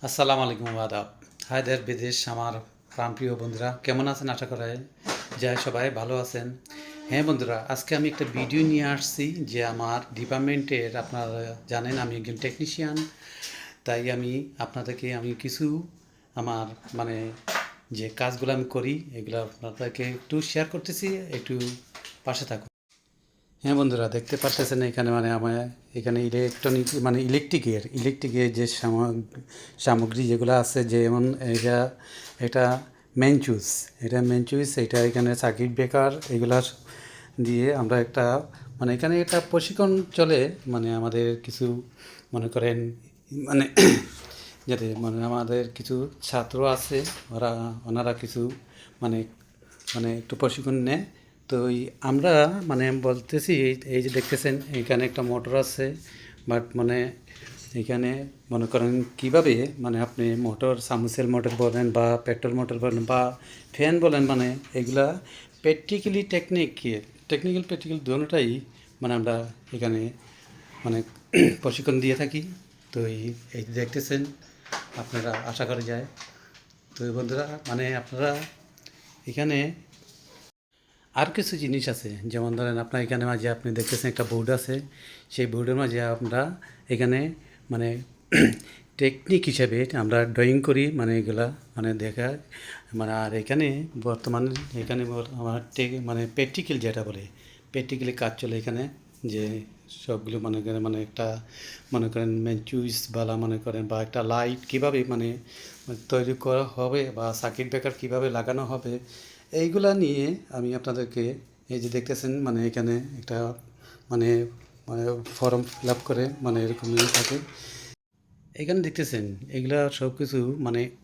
আসসালামু আলাইকুম আদাব। হায় দেশ বিদেশ আমার প্রাণপ্রিয় বন্ধুরা কেমন আছেন? আশা করা যায় সবাই ভালো আছেন। হ্যাঁ বন্ধুরা, আজকে আমি একটা ভিডিও নিয়ে আসছি যে আমার ডিপার্টমেন্টের, আপনারা জানেন আমি একজন টেকনিশিয়ান। তাই আমি আপনাদেরকে কিছু আমার মানে যে কাজগুলো আমি করি এগুলো আপনাদেরকে একটু শেয়ার করতেছি, একটু পাশে থাকুন। হ্যাঁ বন্ধুরা, দেখতে পারতেছেন এখানে আমার এখানে ইলেকট্রিকের যে সামগ্রী যেগুলো আছে, যেমন এটা মেন সুইচ, এটা এখানে সার্কিট ব্রেকার, এগুলা দিয়ে আমরা একটা এখানে একটা প্রশিক্ষণ চলে। আমাদের কিছু মনে করেন মানে যাতে আমাদের কিছু ছাত্র আছে, ওনারা কিছু মানে একটু প্রশিক্ষণ নেয়। তো আমরা বলতেছি এই যে দেখতেছেন এখানে একটা মোটর আছে, বাট এখানে মনে করেন কীভাবে আপনি সাবমার্সিবল মোটর বলেন বা পেট্রোল মোটর বলেন বা ফ্যান বলেন, এগুলা টেকনিক্যাল দুটোটাই আমরা এখানে মানে প্রশিক্ষণ দিয়ে থাকি। তো এই যে দেখতেছেন আপনারা, আশা করা যায়। তো বন্ধুরা আপনারা এখানে আর কিছু জিনিস আছে, যেমন ধরেন আপনার এখানে মাঝে আপনি দেখতেছেন একটা বোর্ড আছে। সেই বোর্ডের মাঝে আমরা এখানে মানে টেকনিক হিসেবে আমরা ড্রয়িং করি, এগুলা দেখা আর এখানে বর্তমানে এখানে আমার প্র্যাকটিক্যাল যেটা বলে প্র্যাকটিক্যালি কাজ চলে এখানে। যে সবগুলো করেন একটা মেন চুইস বালা করেন বা একটা লাইট কীভাবে তৈরি করা হবে বা সার্কিট ব্রেকার কীভাবে লাগানো হবে, এইগুলা নিয়ে আমি আপনাদেরকে এই যে দেখতেছেন এখানে একটা মানে মানে ফর্ম ফিল আপ করে এরকম থাকে। এখানে দেখতেছেন এগুলা সব কিছু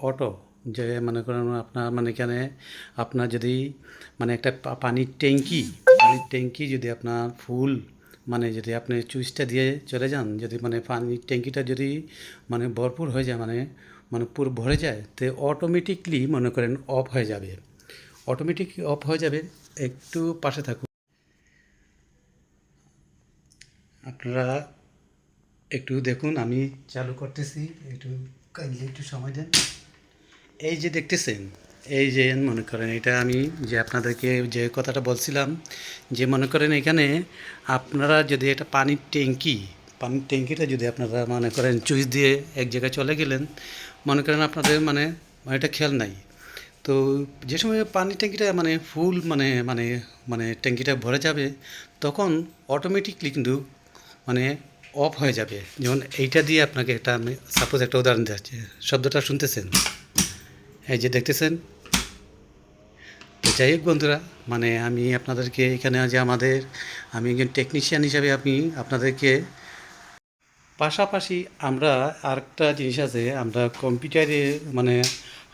অটো, যে করেন আপনার এখানে আপনার যদি একটা পানির ট্যাঙ্কি যদি আপনার ফুল যদি আপনি চুইচটা দিয়ে চলে যান, যদি পানির ট্যাঙ্কিটা যদি ভরপুর হয়ে যায়, পুরো ভরে যায়, তো অটোমেটিকলি করেন অফ হয়ে যাবে, একটু পাশে থাকুন আপনারা, একটু দেখুন আমি চালু করতেছি, একটু কাইন্ডলি একটু সময় দেন। এই যে দেখতেছেন, এই যে মনে করেন এটা আমি যে আপনাদেরকে যে কথাটা বলছিলাম, যে মনে করেন এখানে আপনারা যদি এটা পানির ট্যাঙ্কিটা যদি আপনারা করেন চুইচ দিয়ে এক জায়গায় চলে গেলেন, মনে করেন আপনাদের এটা খেয়াল নাই। তো যে সময় পানির ট্যাঙ্কিটা ফুল ট্যাঙ্কিটা ভরে যাবে, তখন অটোমেটিকলি কিন্তু মানে অফ হয়ে যাবে। যেমন এইটা দিয়ে আপনাকে আমি সাপোজ একটা উদাহরণ দিচ্ছি, শব্দটা শুনতেছেন, এই যে দেখতেছেন। তো যাই হোক বন্ধুরা, আমি আপনাদেরকে এখানে যে আমি একজন টেকনিশিয়ান হিসাবে আমি আপনাদেরকে পাশাপাশি আমরা আরেকটা জিনিস আছে, আমরা কম্পিউটারে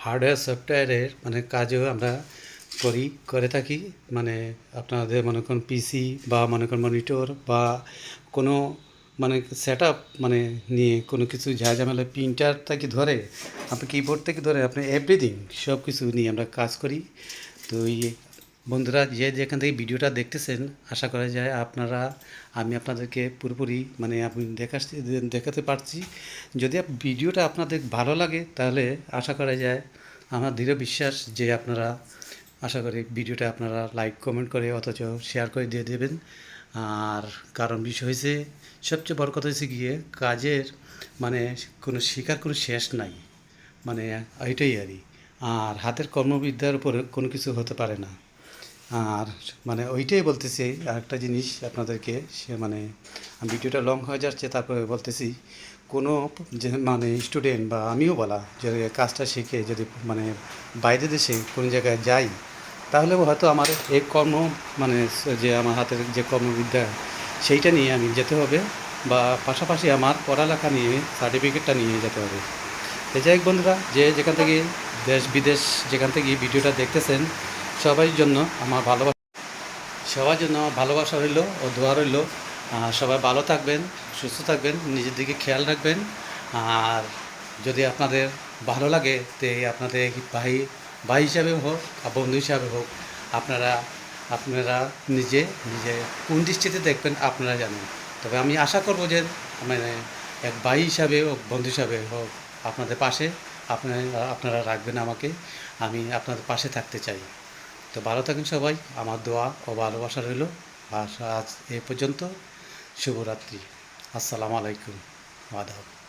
হার্ডওয়্যার সফটওয়্যারের কাজও আমরা করে থাকি। আপনাদের মনে করুন পিসি বা মনিটর বা কোনো সেট আপ নিয়ে কোনো কিছু ঝামেলা, প্রিন্টার থেকে ধরে আপনি কিবোর্ড থেকে ধরে আপনি এভরিথিং সব কিছু নিয়ে আমরা কাজ করি। তো বন্ধুরা, যে যেখান থেকে ভিডিওটা দেখতেছেন, আশা করা যায় আমি আপনাদেরকে পুরোপুরি আমি দেখাতে পারছি। যদি ভিডিওটা আপনাদের ভালো লাগে, তাহলে আশা করা যায়, আমার দৃঢ় বিশ্বাস যে আপনারা, আশা করি ভিডিওটা আপনারা লাইক কমেন্ট করে অথচ শেয়ার করে দিয়ে দেবেন। আর কারণ বিষয় হয়েছে, সবচেয়ে বড় কথা হয়েছে গিয়ে কাজের কোনো শেখার কোনো শেষ নাই, এইটাই আর হাতের কর্মবিদ্যার উপরে কোনো কিছু হতে পারে না। আর ওইটাই বলতেছি আরেকটা জিনিস আপনাদেরকে, সে ভিডিওটা লং হয়ে যাচ্ছে, তারপরে বলতেছি কোনো যে স্টুডেন্ট বা আমিও বলা, যে কাজটা শিখে যদি বাইরে দেশে কোনো জায়গায় যাই, তাহলে হয়তো আমার এই যে আমার হাতের যে কর্মবিদ্যা, সেইটা নিয়ে আমি যেতে হবে, বা পাশাপাশি আমার পড়ালেখা নিয়ে সার্টিফিকেটটা নিয়ে যেতে হবে। যাই হোক বন্ধুরা, যে যেখান থেকে দেশ বিদেশ যেখান থেকে ভিডিওটা দেখতেছেন, সবার জন্য আমার ভালোবাসা রইল ও দোয়া রইল। সবাই ভালো থাকবেন, সুস্থ থাকবেন, নিজের দিকে খেয়াল রাখবেন। আর যদি আপনাদের ভালো লাগে, তো আপনাদের ভাই ভাই হিসাবে হোক আর বন্ধু হিসাবে হোক, আপনারা আপনারা নিজে নিজে কোন দৃষ্টিতে দেখবেন আপনারা জানেন। তবে আমি আশা করব যে এক ভাই হিসাবে হোক, বন্ধু হিসাবে হোক, আপনাদের পাশে আপনারা রাখবেন আমাকে, আমি আপনাদের পাশে থাকতে চাই। তো ভালো থাকেন সবাই, আমার দোয়া ও ভালোবাসা রইল। আর আজ এ পর্যন্ত, শুভরাত্রি, আসসালামু আলাইকুম, আদাব।